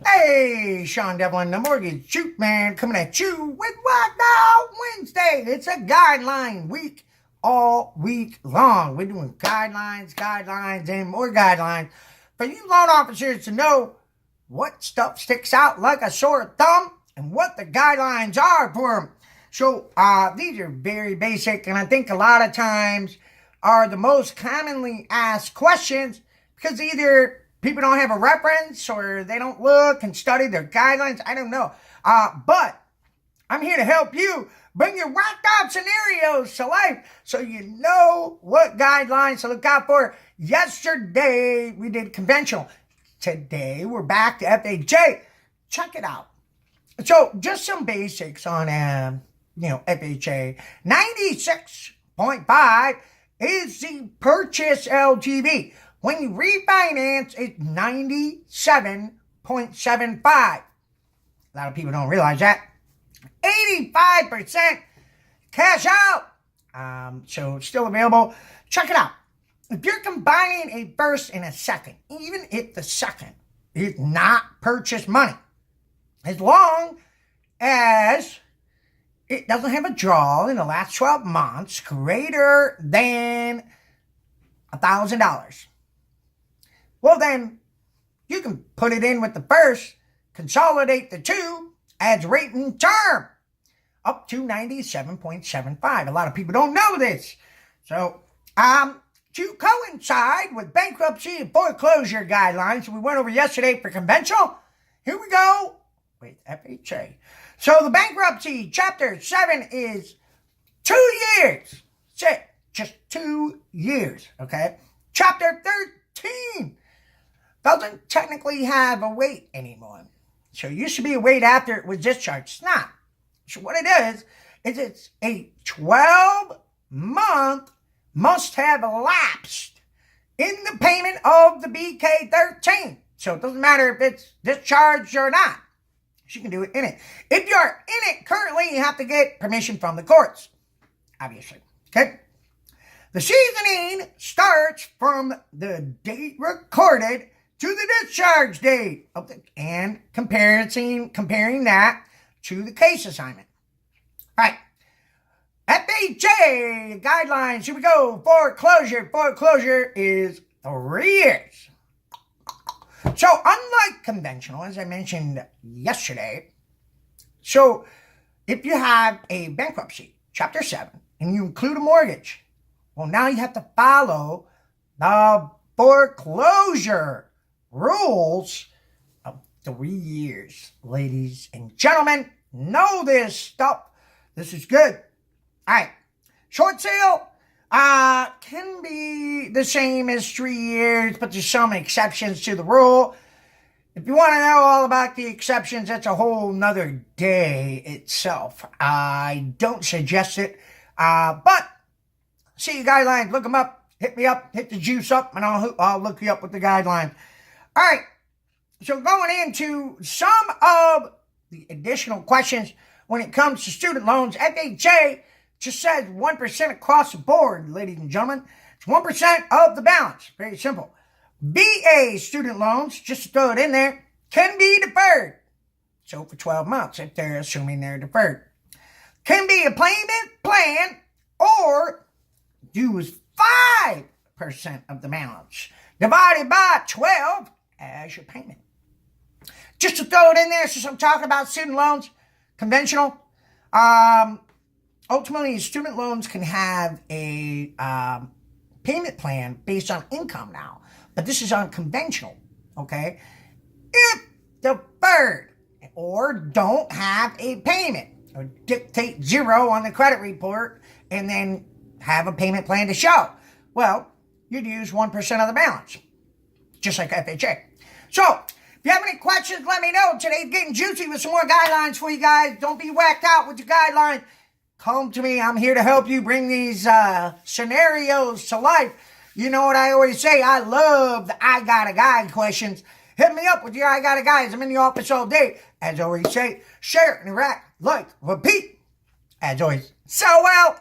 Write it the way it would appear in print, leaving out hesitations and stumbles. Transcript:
Hey, Sean Devlin, the Mortgage Shoot Man, coming at you with WhackedOut Wednesday. It's a guideline week all week long. We're doing guidelines, and more guidelines for you loan officers to know what stuff sticks out like a sore thumb and what the guidelines are for them. So these are very basic, and I think a lot of times are the most commonly asked questions because either people don't have a reference or they don't look and study their guidelines. I don't know. But I'm here to help you bring your whacked out scenarios to life so you know what guidelines to look out for. Yesterday, we did conventional. Today, we're back to FHA. Check it out. So, just some basics on, FHA. 96.5 is the purchase LTV. When you refinance, it's 97.75. A lot of people don't realize that. 85% cash out. So it's still available. Check it out. If you're combining a first and a second, even if the second is not purchase money, as long as it doesn't have a draw in the last 12 months greater than $1,000. Well, then you can put it in with the first, consolidate the two, adds rate and term up to 97.75. A lot of people don't know this. So, to coincide with bankruptcy and foreclosure guidelines we went over yesterday for conventional, here we go with FHA. So the bankruptcy chapter 7 is 2 years. That's it. Just 2 years, okay? Chapter 13 doesn't technically have a wait anymore. So it used to be a wait after it was discharged. It's not. So what it is it's a 12-month must-have elapsed in the payment of the BK13. So it doesn't matter if it's discharged or not. She can do it in it. If you're in it currently, you have to get permission from the courts, obviously. Okay? The seasoning starts from the date recorded to the discharge date and comparing that to the case assignment. All right. FHA guidelines. Here we go. Foreclosure. Foreclosure is 3 years. So unlike conventional, as I mentioned yesterday, so if you have a bankruptcy, Chapter 7, and you include a mortgage, well, now you have to follow the foreclosure rules of 3 years. Ladies and gentlemen, know this stuff. This is good. All right. Short sale can be the same as 3 years, but there's some exceptions to the rule. If you want to know all about the exceptions, that's a whole nother day itself. I don't suggest it, but see your guidelines, look them up, hit me up, hit the juice up, and I'll look you up with the guidelines. All right, so going into some of the additional questions when it comes to student loans, FHA just says 1% across the board, ladies and gentlemen. It's 1% of the balance. Very simple. VA student loans, just to throw it in there, can be deferred. So for 12 months, if they're assuming they're deferred. Can be a payment plan or due as 5% of the balance divided by 12 as your payment. Just to throw it in there, since I'm talking about student loans, conventional, ultimately student loans can have a payment plan based on income now, but this is on conventional, okay? If deferred or don't have a payment or dictate 0 on the credit report and then have a payment plan to show, well, you'd use 1% of the balance, just like FHA. So, if you have any questions, let me know. Today's getting juicy with some more guidelines for you guys. Don't be whacked out with your guidelines. Come to me. I'm here to help you bring these scenarios to life. You know what I always say? I love the I Got a Guide questions. Hit me up with your I Got a Guides. I'm in the office all day. As always say, share, interact, like, repeat. As always, so well.